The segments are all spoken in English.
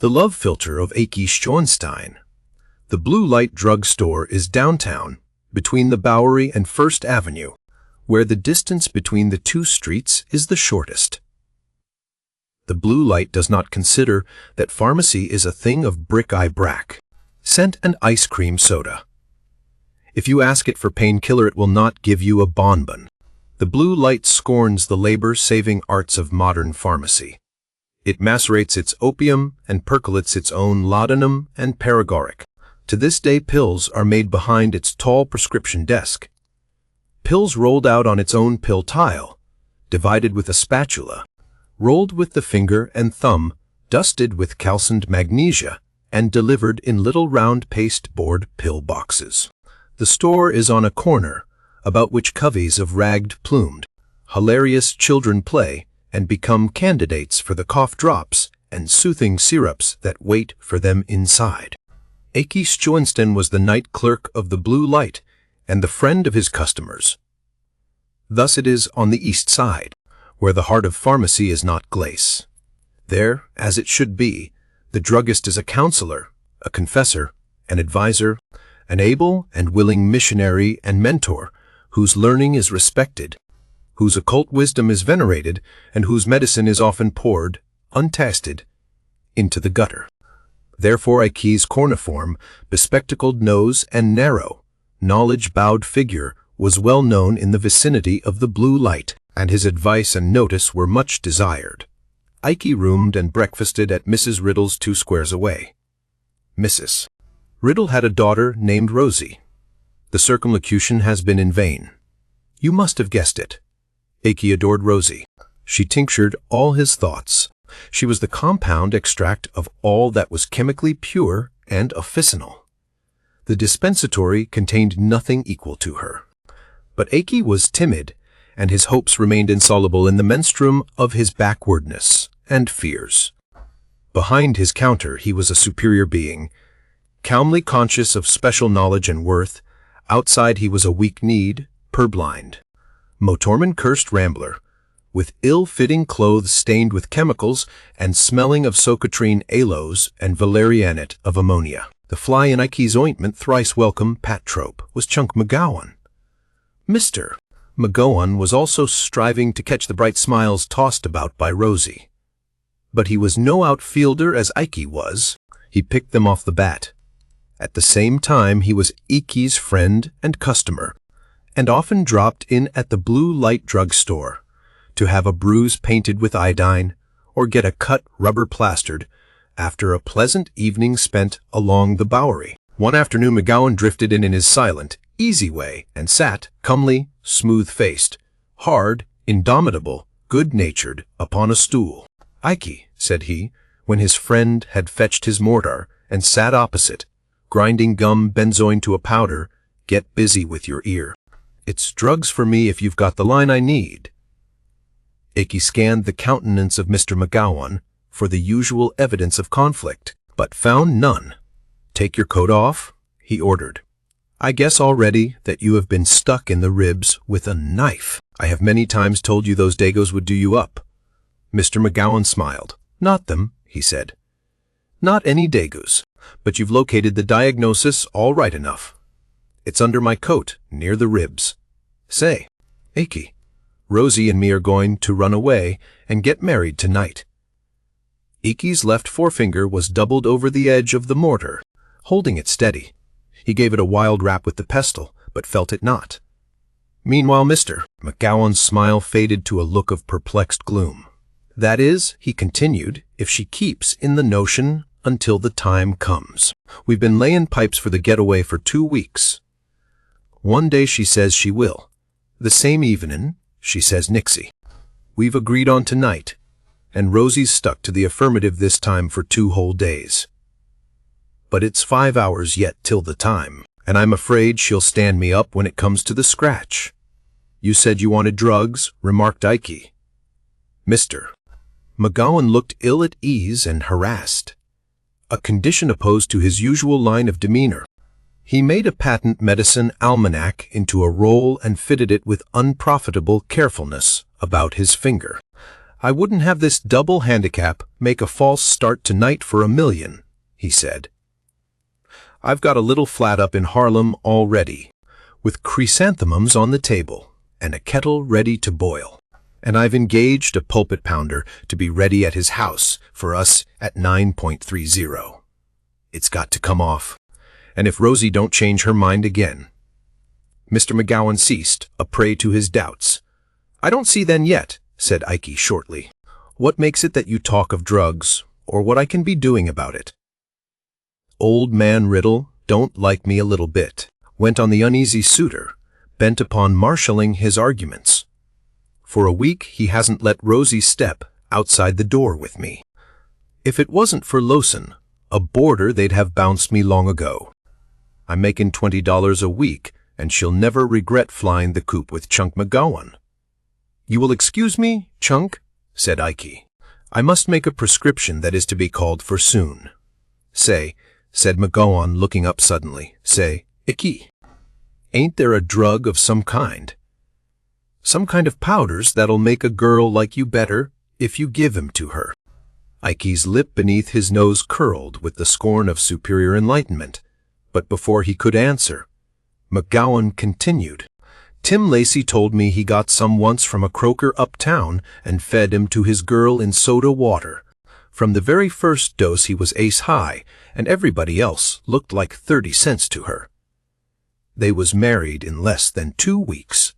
The Love Philter of Ikey Schoenstein. The Blue Light Drug Store is downtown, between the Bowery and First Avenue, where the distance between the two streets is the shortest. The blue light does not consider that pharmacy is a thing of bric-a-brac, scent and ice cream soda. If you ask it for painkiller, it will not give you a bonbon. The blue light scorns the labor-saving arts of modern pharmacy. It macerates its opium and percolates its own laudanum and paregoric. To this day, pills are made behind its tall prescription desk. Pills rolled out on its own pill tile, divided with a spatula, rolled with the finger and thumb, dusted with calcined magnesia, and delivered in little round pasteboard pill boxes. The store is on a corner, about which coveys of ragged, plumed, hilarious children play and become candidates for the cough drops and soothing syrups that wait for them inside. Ikey Schoenstein was the night clerk of the Blue Light and the friend of his customers. Thus it is on the East Side, where the heart of pharmacy is not glace. There, as it should be, the druggist is a counselor, a confessor, an advisor, an able and willing missionary and mentor, whose learning is respected, whose occult wisdom is venerated, and whose medicine is often poured, untasted, into the gutter. Therefore Ikey's corniform, bespectacled nose and narrow, knowledge-bowed figure was well known in the vicinity of the Blue Light, and his advice and notice were much desired. Ikey roomed and breakfasted at Mrs. Riddle's 2 squares away. Mrs. Riddle had a daughter named Rosie. The circumlocution has been in vain. You must have guessed it. Ikey adored Rosie. She tinctured all his thoughts. She was the compound extract of all that was chemically pure and officinal. The dispensatory contained nothing equal to her. But Ikey was timid, and his hopes remained insoluble in the menstruum of his backwardness and fears. Behind his counter he was a superior being, calmly conscious of special knowledge and worth. Outside he was a weak-kneed, purblind, motorman-cursed rambler, with ill-fitting clothes stained with chemicals and smelling of socotrine aloes and valerianate of ammonia. The fly in Ikey's ointment, thrice welcome Patrope, was Chunk McGowan. Mr. McGowan was also striving to catch the bright smiles tossed about by Rosie. But he was no outfielder as Ikey was. He picked them off the bat. At the same time, he was Ikey's friend and customer, and often dropped in at the Blue Light Drug Store to have a bruise painted with iodine or get a cut rubber plastered after a pleasant evening spent along the Bowery. One afternoon McGowan drifted in his silent, easy way and sat, comely, smooth-faced, hard, indomitable, good-natured, upon a stool. "Ikey," said he, when his friend had fetched his mortar and sat opposite, grinding gum benzoin to a powder, "get busy with your ear. It's drugs for me if you've got the line I need." Ikey scanned the countenance of Mr. McGowan for the usual evidence of conflict, but found none. "Take your coat off," he ordered. "I guess already that you have been stuck in the ribs with a knife. I have many times told you those dagoes would do you up." Mr. McGowan smiled. "Not them," he said. "Not any dagoes. But you've located the diagnosis all right enough. It's under my coat, near the ribs. Say, Ikey, Rosie and me are going to run away and get married tonight." Ikey's left forefinger was doubled over the edge of the mortar, holding it steady. He gave it a wild rap with the pestle, but felt it not. Meanwhile, Mr. McGowan's smile faded to a look of perplexed gloom. "That is," he continued, "if she keeps in the notion until the time comes. We've been layin' pipes for the getaway for 2 weeks. One day she says she will. The same evenin' she says nixie. We've agreed on tonight, and Rosie's stuck to the affirmative this time for 2 whole days. But it's 5 hours yet till the time, and I'm afraid she'll stand me up when it comes to the scratch." "You said you wanted drugs," remarked Ikey. Mr. McGowan looked ill at ease and harassed, a condition opposed to his usual line of demeanor. He made a patent medicine almanac into a roll and fitted it with unprofitable carefulness about his finger. I wouldn't have this double handicap make a false start tonight for $1 million, he said. I've got a little flat up in Harlem already, with chrysanthemums on the table and a kettle ready to boil. And I've engaged a pulpit pounder to be ready at his house for us at 9.30. It's got to come off, and if Rosie don't change her mind again. Mr. McGowan ceased, a prey to his doubts. I don't see then yet, said Ikey shortly. What makes it that you talk of drugs, or what I can be doing about it? Old man Riddle don't like me a little bit, went on the uneasy suitor, bent upon marshalling his arguments. For a week he hasn't let Rosie step outside the door with me. If it wasn't for Lawson, a boarder they'd have bounced me long ago. I'm making $20 a week, and she'll never regret flying the coop with Chunk McGowan. You will excuse me, Chunk, said Ikey. I must make a prescription that is to be called for soon. Say, said McGowan, looking up suddenly, say, Ikey, ain't there a drug of some kind? Some kind of powders that'll make a girl like you better if you give 'em to her. Ikey's lip beneath his nose curled with the scorn of superior enlightenment, but before he could answer, McGowan continued. Tim Lacey told me he got some once from a croaker uptown and fed him to his girl in soda water. From the very first dose he was ace high, and everybody else looked like 30 cents to her. They was married in less than 2 weeks.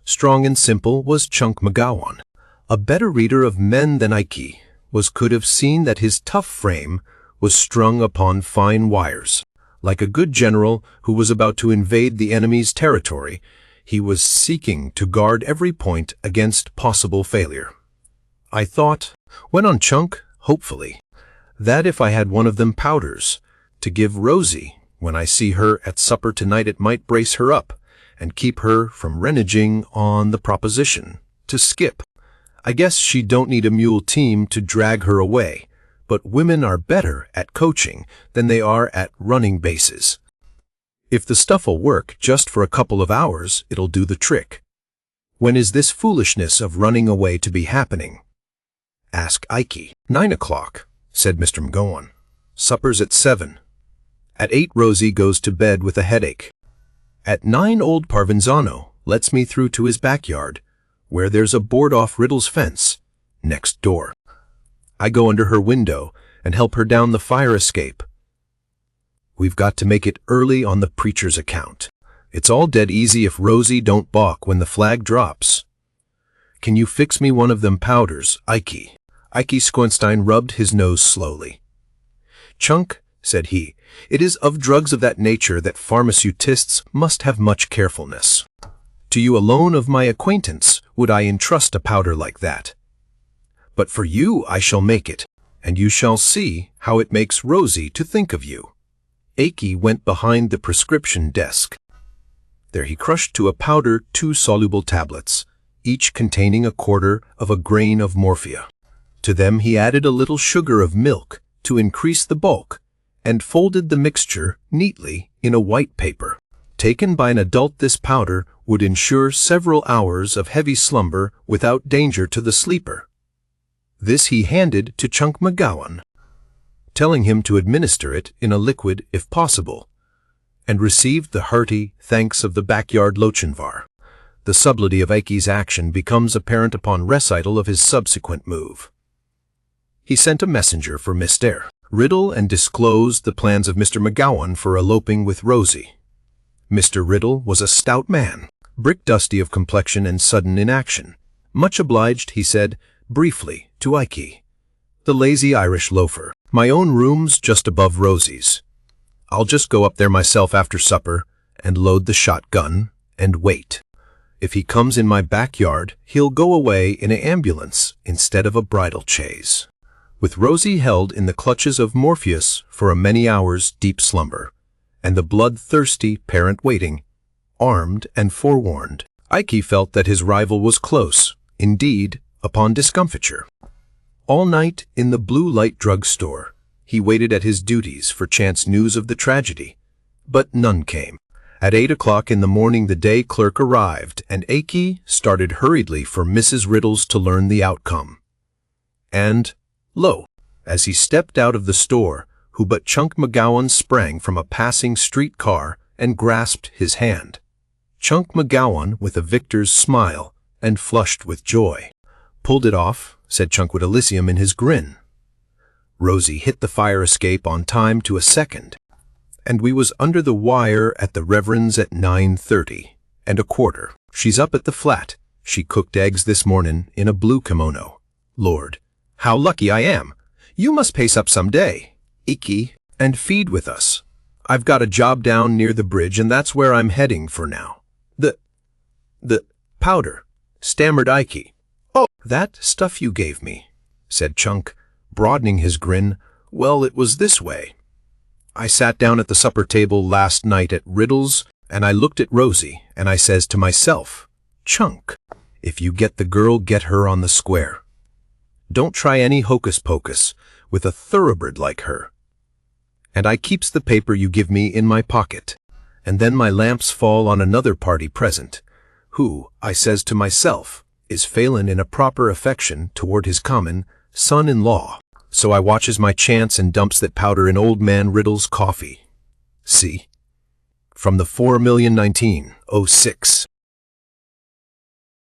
Strong and simple was Chunk McGowan. A better reader of men than Ikey could have seen that his tough frame was strung upon fine wires. Like a good general who was about to invade the enemy's territory, he was seeking to guard every point against possible failure. I thought, went on Chunk, hopefully, that if I had one of them powders to give Rosie when I see her at supper tonight, it might brace her up and keep her from reneging on the proposition to skip. I guess she don't need a mule team to drag her away, but women are better at coaching than they are at running bases. If the stuff'll work just for a couple of hours, it'll do the trick. When is this foolishness of running away to be happening? Asked Ikey. 9 o'clock, said Mr. McGowan. Supper's at 7. At 8 Rosie goes to bed with a headache. At 9 old Parvenzano lets me through to his backyard, where there's a board-off Riddle's fence, next door. I go under her window and help her down the fire escape. We've got to make it early on the preacher's account. It's all dead easy if Rosie don't balk when the flag drops. Can you fix me one of them powders, Ikey? Ikey Schoenstein rubbed his nose slowly. Chunk, said he, it is of drugs of that nature that pharmaceutists must have much carefulness. To you alone of my acquaintance would I entrust a powder like that. But for you I shall make it, and you shall see how it makes Rosie to think of you. Ikey went behind the prescription desk. There he crushed to a powder 2 soluble tablets, each containing 1/4 of a grain of morphia. To them he added a little sugar of milk to increase the bulk, and folded the mixture neatly in a white paper. Taken by an adult, this powder would ensure several hours of heavy slumber without danger to the sleeper. This he handed to Chunk McGowan, telling him to administer it in a liquid if possible, and received the hearty thanks of the backyard Lochinvar. The subtlety of Ikey's action becomes apparent upon recital of his subsequent move. He sent a messenger for Mr. Riddle and disclosed the plans of Mr. McGowan for eloping with Rosie. Mr. Riddle was a stout man, brick-dusty of complexion and sudden in action. Much obliged, he said, briefly, to Ikey, the lazy Irish loafer. My own room's just above Rosie's. I'll just go up there myself after supper and load the shotgun and wait. If he comes in my backyard, he'll go away in an ambulance instead of a bridal chaise, with Rosie held in the clutches of Morpheus for a many hours' deep slumber, and the bloodthirsty parent waiting, armed and forewarned. Ikey felt that his rival was close, indeed, upon discomfiture. All night in the blue light drug store, he waited at his duties for chance news of the tragedy, but none came. At 8 o'clock in the morning the day clerk arrived, and Ikey started hurriedly for Mrs. Riddle's to learn the outcome. And, lo, as he stepped out of the store, who but Chunk McGowan sprang from a passing streetcar and grasped his hand. Chunk McGowan, with a victor's smile and flushed with joy. "Pulled it off," said Chunk with Elysium in his grin. Rosie hit the fire escape on time to a second, and we was under the wire at the Reverend's at 9:30 and a quarter. She's up at the flat. She cooked eggs this morning in a blue kimono. Lord, how lucky I am. You must pace up some day, Ikey, and feed with us. I've got a job down near the bridge, and that's where I'm heading for now. The powder, stammered Ikey. "Oh, that stuff you gave me," said Chunk, broadening his grin. "Well, it was this way. I sat down at the supper table last night at Riddle's, and I looked at Rosie, and I says to myself, Chunk, if you get the girl, get her on the square. Don't try any hocus-pocus with a thoroughbred like her. And I keeps the paper you give me in my pocket, and then my lamps fall on another party present, who, I says to myself, is failin' in a proper affection toward his common son-in-law. So I watches my chance and dumps that powder in old man Riddle's coffee. See? From the 4,019,06.